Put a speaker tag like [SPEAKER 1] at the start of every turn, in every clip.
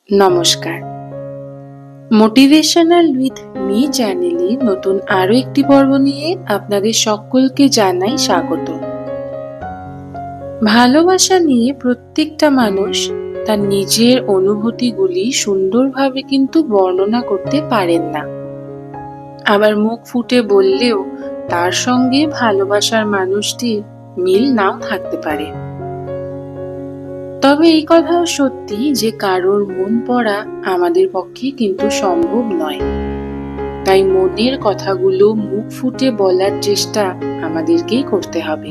[SPEAKER 1] নমস্কার। Motivational with me চ্যানেলে নতুন আরো একটি পর্ব নিয়ে আপনাদের সকলকে জানাই স্বাগত। ভালোবাসা নিয়ে প্রত্যেকটা মানুষ তার নিজের অনুভূতিগুলি সুন্দরভাবে কিন্তু বর্ণনা করতে পারেন না। আবার মুখ ফুটে বললেও তার সঙ্গে ভালোবাসার মানুষটির মিল নাও থাকতে পারে। তবে এই কথাও সত্যি যে কারোর মন পড়া আমাদের পক্ষে কিন্তু সম্ভব নয়। তাই মনের কথাগুলো মুখ ফুটে বলার চেষ্টা আমাদেরকেই করতে হবে।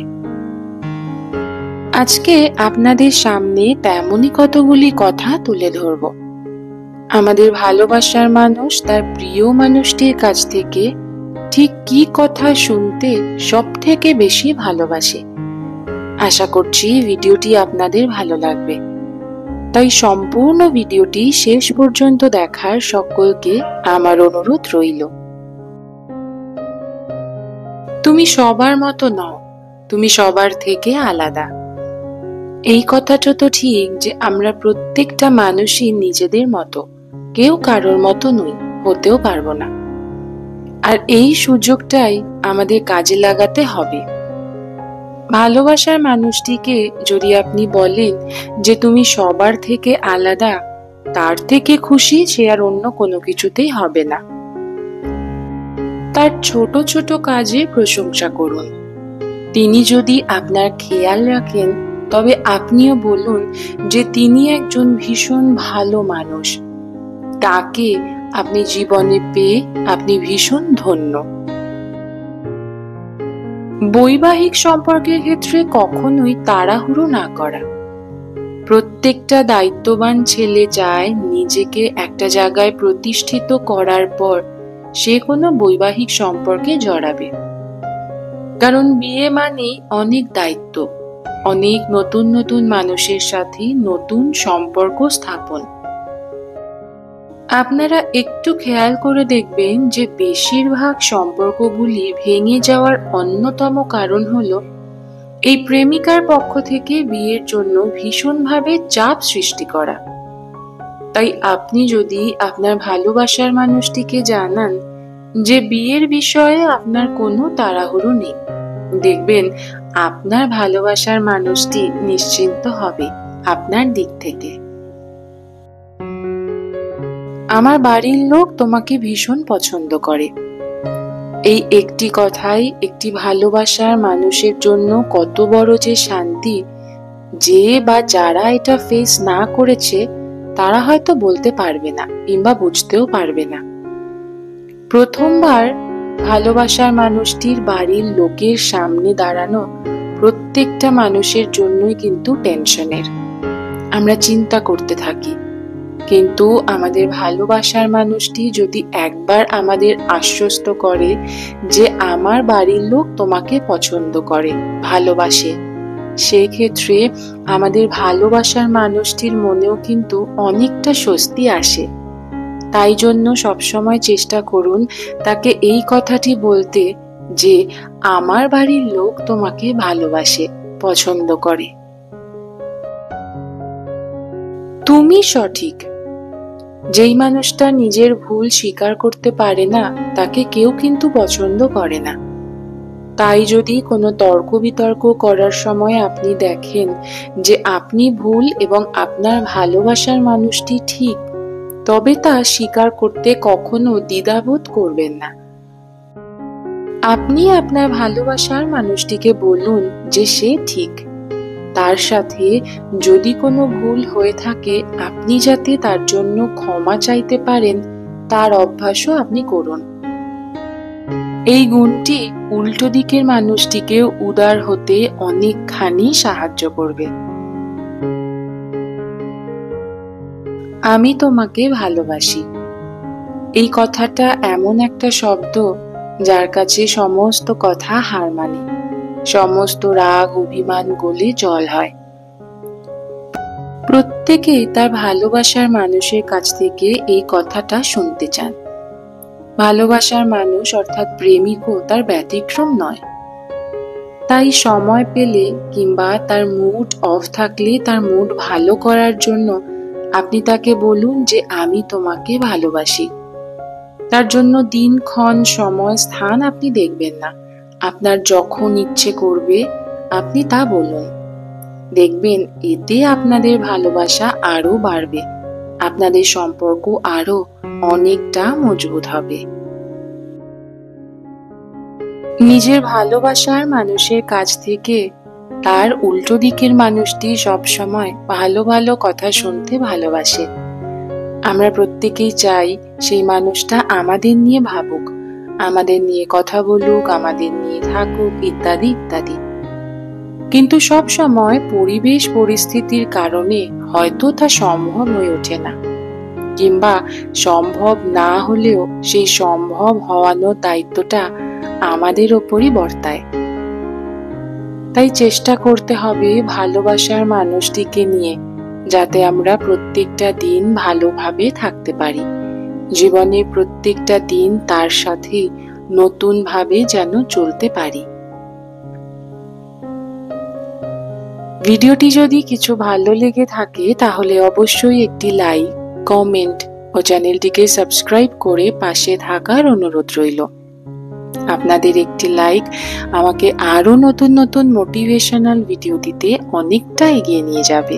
[SPEAKER 1] আজকে আপনাদের সামনে তেমনই কতগুলি কথা তুলে ধরব। আমাদের ভালোবাসার মানুষ তার প্রিয় মানুষটির কাছ থেকে ঠিক কি কথা শুনতে সব থেকে বেশি ভালোবাসে। আশা করছি ভিডিওটি আপনাদের ভালো লাগবে, তাই সম্পূর্ণ ভিডিওটি শেষ পর্যন্ত দেখার সকলকে আমার অনুরোধ রইল। তুমি সবার মতো নও, তুমি সবার থেকে আলাদা। এই কথাটা তো ঠিক যে আমরা প্রত্যেকটা মানুষই নিজেদের মতো, কেউ কারোর মতো নই, হতেও পারবো না। আর এই সুযোগটাই আমাদের কাজে লাগাতে হবে। ভালোবাসার মানুষটিকে যদি আপনি বলেন যে তুমি সবার থেকে আলাদা, তার থেকে খুশি সে আর অন্য কোনো কিছুতেই হবে না। তার ছোট ছোট কাজে প্রশংসা করুন। তিনি যদি আপনার খেয়াল রাখেন তবে আপনিও বলুন যে তিনি একজন ভীষণ ভালো মানুষ, তাকে আপনি জীবনে পেয়ে আপনি ভীষণ ধন্য। বৈবাহিক সম্পর্কের ক্ষেত্রে কখনোই তাড়াহুড়ো না করা। প্রত্যেকটা দায়িত্ববান ছেলে চায় নিজেকে একটা জায়গায় প্রতিষ্ঠিত করার পর সে কোনো বৈবাহিক সম্পর্কে জড়াবে। কারণ বিয়ে মানেই অনেক দায়িত্ব, অনেক নতুন নতুন মানুষের সাথে নতুন সম্পর্ক স্থাপন। আপনারা একটু খেয়াল করে দেখবেন যে বেশিরভাগ সম্পর্কগুলি ভেঙে যাওয়ার অন্যতম কারণ হলো এই প্রেমিকার পক্ষ থেকে বিয়ের জন্য ভীষণভাবে চাপ সৃষ্টি করা। তাই আপনি যদি আপনার ভালোবাসার মানুষটিকে জানান যে বিয়ের বিষয়ে আপনার কোনো তাড়াহুড়ো নেই, দেখবেন আপনার ভালোবাসার মানুষটি নিশ্চিন্ত হবে আপনার দিক থেকে। আমার বাড়ির লোক তোমাকে ভীষণ পছন্দ করে। এই একটি কথাই একটি ভালোবাসার মানুষের জন্য কত বড় যে শান্তি, যে বা যারা এটা ফেস না করেছে তারা হয়তো বলতে পারবে না কিংবা বুঝতেও পারবে না। প্রথমবার ভালোবাসার মানুষটির বাড়ির লোকের সামনে দাঁড়ানো প্রত্যেকটা মানুষের জন্যই কিন্তু টেনশনের। আমরা চিন্তা করতে থাকি, কিন্তু আমাদের ভালোবাসার মানুষটি যদি একবার আমাদের আশ্বস্ত করে যে আমার বাড়ির লোক তোমাকে পছন্দ করে, ভালোবাসে, সেক্ষেত্রে আমাদের ভালোবাসার মানুষটির মনেও কিন্তু অনেকটা স্বস্তি আসে। তাই জন্য সবসময় চেষ্টা করুন তাকে এই কথাটি বলতে যে আমার বাড়ির লোক তোমাকে ভালোবাসে, পছন্দ করে। তুমি সঠিক। যেই মানুষটা নিজের ভুল স্বীকার করতে পারে না তাকে কেউ কিন্তু পছন্দ করে না। তাই যদি কোনো তর্ক বিতর্ক করার সময় আপনি দেখেন যে আপনি ভুল এবং আপনার ভালোবাসার মানুষটি ঠিক, তবে তা স্বীকার করতে কখনো দ্বিধাবোধ করবেন না। আপনি আপনার ভালোবাসার মানুষটিকে বলুন যে সে ঠিক। তার সাথে যদি কোনো ভুল হয়ে থাকে আপনি যাতে তার জন্য ক্ষমা চাইতে পারেন তার অভ্যাসও আপনি করুন। এই গুণটি উল্টো দিকের মানুষটিকেও উদার হতে অনেকখানি সাহায্য করবে। আমি তোমাকে ভালোবাসি। এই কথাটা এমন একটা শব্দ যার কাছে সমস্ত কথা হার মানে, সমস্ত রাগ অভিমান গলে জল হয়। প্রত্যেকেই তার ভালোবাসার মানুষের কাছ থেকে এই কথাটা শুনতে চান। ভালোবাসার মানুষ অর্থাৎ প্রেমিকও তার ব্যতিক্রম নয়। তাই সময় পেলে কিংবা তার মুড অফ থাকলে তার মুড ভালো করার জন্য আপনি তাকে বলুন যে আমি তোমাকে ভালোবাসি। তার জন্য দিনক্ষণ, সময়, স্থান আপনি দেখবেন না। আপনার যখন ইচ্ছে করবে আপনি তা বলুন। দেখবেন এতে আপনাদের ভালোবাসা আরো বাড়বে, আপনাদের সম্পর্ক আরো অনেকটা মজবুত হবে। নিজের ভালোবাসার মানুষের কাছ থেকে তার উল্টো দিকের মানুষটি সবসময় ভালো ভালো কথা শুনতে ভালোবাসে। আমরা প্রত্যেকেই চাই সেই মানুষটা আমাদের নিয়ে ভাবুক, আমাদের নিয়ে কথা বলুক, আমাদের নিয়ে থাকুক, ইত্যাদি ইত্যাদি। কিন্তু সব সময় পরিবেশ পরিস্থিতির কারণে হয়তো তা সম্ভব হয়ে ওঠে না, কিংবা সম্ভব না হলেও সেই সম্ভব হওয়ানোর দায়িত্বটা আমাদের ওপরই বর্তায়। তাই চেষ্টা করতে হবে ভালোবাসার মানুষটিকে নিয়ে, যাতে আমরা প্রত্যেকটা দিন ভালোভাবে থাকতে পারি, জীবনের প্রত্যেকটা দিন তার সাথে নতুন ভাবে যেন চলতে পারি। ভিডিওটি যদি কিছু ভালো লেগে থাকে তাহলে অবশ্যই একটি লাইক, কমেন্ট ও চ্যানেলটিকে সাবস্ক্রাইব করে পাশে থাকার অনুরোধ রইল। আপনাদের একটি লাইক আমাকে আরো নতুন নতুন মোটিভেশনাল ভিডিও দিতে অনেকটা এগিয়ে নিয়ে যাবে।